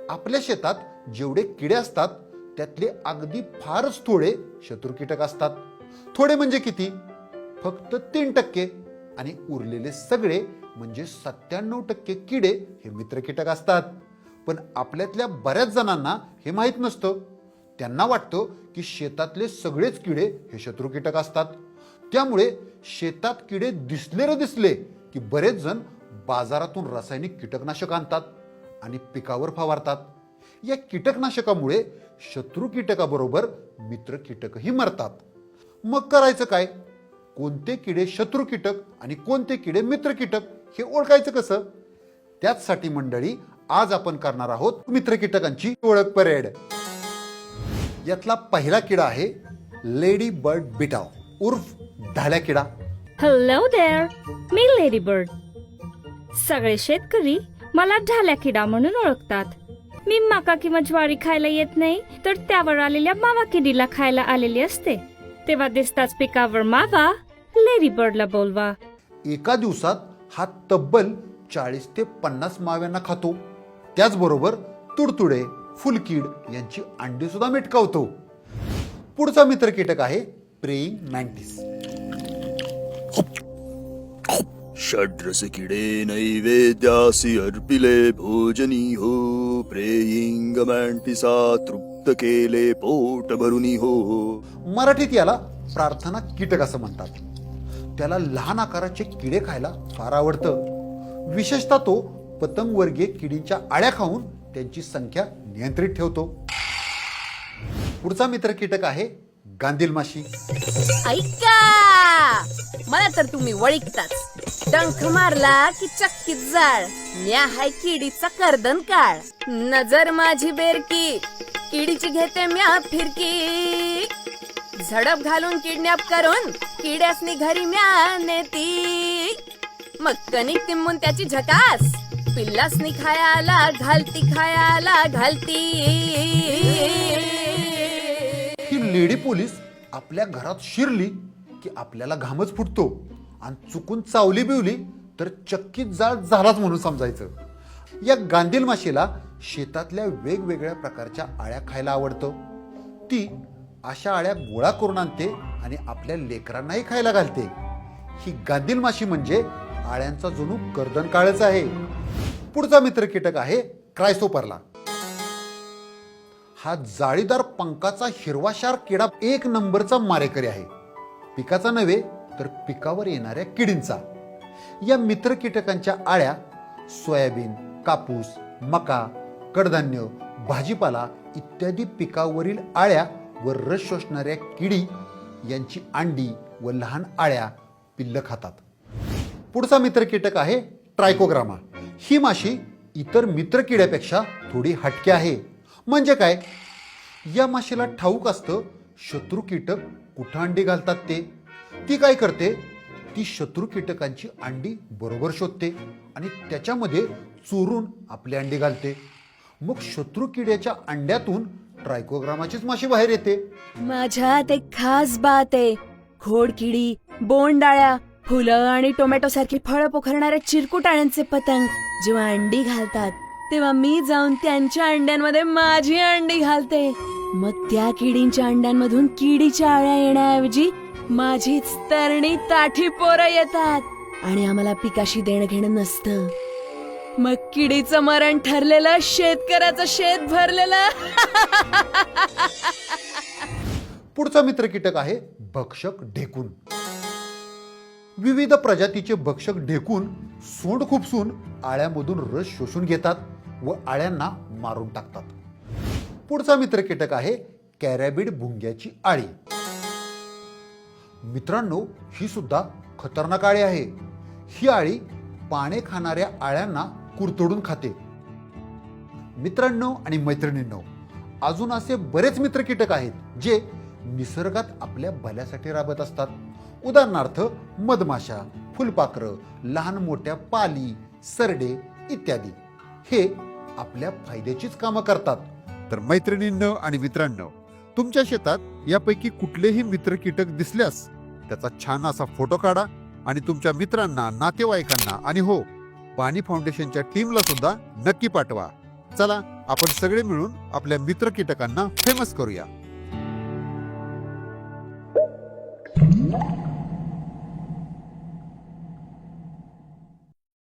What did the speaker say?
आपल्या शेतात जेवढे किडे असतात त्यातले अगदी फारच थोडे शत्रू कीटक असतात. थोडे म्हणजे किती? फक्त 3%. आणि उरलेले सगळे म्हणजे 97% किडे हे मित्र कीटक असतात. पण आपल्यातल्या बऱ्याच जणांना हे माहीत नसतं. त्यांना वाटतं की शेतातले सगळेच किडे हे शत्रू कीटक असतात. त्यामुळे शेतात किडे दिसले रे दिसले की बरेच जण बाजारातून रासायनिक कीटकनाशक आणतात आणि पिकावर फवारतात. या कीटकनाशकामुळे शत्रू कीटकाबरोबर मित्र कीटकही मरतात. मग करायचं काय? कोणते किडे शत्रू कीटक आणि कोणते किडे मित्र कीटक हे ओळखायचं कसं? त्याचसाठी मंडळी आज आपण करणार आहोत मित्र कीटकांची ओळख परेड. यातला पहिला किडा आहे लेडी बर्ड बिटाव उर्फ ढाल्या किडा. हॅलो देअर, मी लेडी बर्ड. सगळे शेतकरी मला ढाल्या किडा म्हणून ओळखतात. मी मका किंवा ज्वारी खायला येत नाही तर त्यावर आलेल्या मावा किडीला खायला आलेली असते. तेव्हा दिसताच पिकावर मावा, लेडी बर्डला बोलवा. एका दिवसात हा तब्बल 40 ते 50 माव्यांना खातो. त्याचबरोबर तुडतुडे, फुलकीड यांची अंडी सुद्धा मिटकावतो. पुढचा मित्र कीटक आहे प्रेइंग मँटिस. षड्रस किडे नैवेद्यासी अर्पिले भोजनी हो, प्रेइंग मँटिसा तृप्त केले पोट भरुनी हो. मराठीत याला प्रार्थना कीटक असं म्हणतात. त्याला लहान आकाराचे किडे खायला फार आवडतं. विशेषतः तो पतंगवर्गीय किडींच्या आळ्या खाऊन त्यांची संख्या नियंत्रित ठेवतो. पुढचा मित्र कीटक आहे गांधील माशी. ऐका, मला तर तुम्ही वळिकताच. डंख मारला की चक्कीत जाळ, न्या हाय किडीचा कर्दन काळ. नजर माझी बेरकी, किडीची घेते म्या फिरकी. झडप घालून किडनॅप करून किड्यासनी घरी म्या नेती. मग कणिक तिंबून त्याची झकास, पिल्लासनी खायाला घालती खायाला घालती. ही लेडी पोलीस आपल्या घरात शिरली की आपल्याला घामच फुटतो आणि चुकून चावली बिवली तर चक्कीत जाळ झालाच म्हणून समजायचं. या गांधील माशीला शेतातल्या वेगवेगळ्या प्रकारच्या आळ्या खायला आवडतं. ती अशा आळ्या गोळा करून आणते आणि आपल्या लेकरांनाही खायला घालते. ही गांधील माशी म्हणजे आळ्यांचा जणू कर्दन काळच आहे. पुढचा मित्र कीटक आहे क्रायसोपरला. हा जाळीदार पंखाचा हिरवाशार किडा एक नंबरचा मारेकरी आहे. पिकाचा नव्हे तर पिकावर येणाऱ्या किडींचा. या मित्र कीटकांच्या आळ्या सोयाबीन, कापूस, मका, कडधान्य, भाजीपाला इत्यादी पिकावरील आळ्या व रस शोषणाऱ्या किडी यांची अंडी व लहान आळ्या पिल्ल खातात. पुढचा मित्र कीटक आहे ट्रायकोग्रामा. ही माशी इतर मित्र किड्यापेक्षा थोडी हटके आहे. म्हणजे काय? या माशीला ठाऊक असतं शत्रू कीटक कुठं अंडी घालतात ते. ती काय करते? ती शत्रू कीटकांची अंडी बरोबर शोधते आणि त्याच्यामध्ये चोरून आपली अंडी घालते. मग शत्रू किड्याच्या अंड्यातून ट्रायकोग्रामाचीच माशी बाहेर येते. माझ्यात एक खास बात आहे. खोडकिडी, बोंडाळ्या, फुलं आणि टोमॅटो सारखी फळं पोखरणाऱ्या चिरकुटाळ्यांचे पतंग जेव्हा अंडी घालतात तेव्हा मी जाऊन त्यांच्या अंड्यांमध्ये माझी अंडी घालते. मग त्या किडींच्या अंड्यांमधून किडीच्या आळ्या येण्याऐवजी माझीच तरणी ताठी पोरं येतात आणि आम्हाला पिकाशी देणं घेणं नसतं. मग किडीचं मरण ठरलेलं, शेतकऱ्याचं शेत भरलेलं. पुढचा मित्र कीटक आहे भक्षक ढेकून. विविध प्रजातीचे भक्षक ढेकून सोंड खुपसून आळ्यामधून रस शोषून घेतात व आळ्यांना मारून टाकतात. पुढचा मित्र कीटक आहे कॅरॅबिड भुंग्याची आळी. मित्रांनो, ही सुद्धा खतरनाक आळी आहे. ही आळी पाने खाणाऱ्या आळ्यांना कुरतडून खाते. मित्रांनो आणि मैत्रिणींनो, अजून असे बरेच मित्र कीटक आहेत जे निसर्गात आपल्या भल्यासाठी राबत असतात. उदाहरणार्थ मधमाशा, फुलपाखरं, लहान मोठ्या पाली, सरडे इत्यादी. हे आपल्या फायद्याचीच कामं करतात. तर मैत्रिणींनो आणि मित्रांनो, तुमच्या शेतात यापैकी कुठलेही मित्र कीटक दिसल्यास त्याचा छान असा फोटो काढा आणि तुमच्या मित्रांना, नातेवाईकांना आणि हो, पाणी फाउंडेशनच्या टीमला सुद्धा नक्की पाठवा. चला आपण सगळे मिळून आपल्या मित्र कीटकांना फेमस करूया.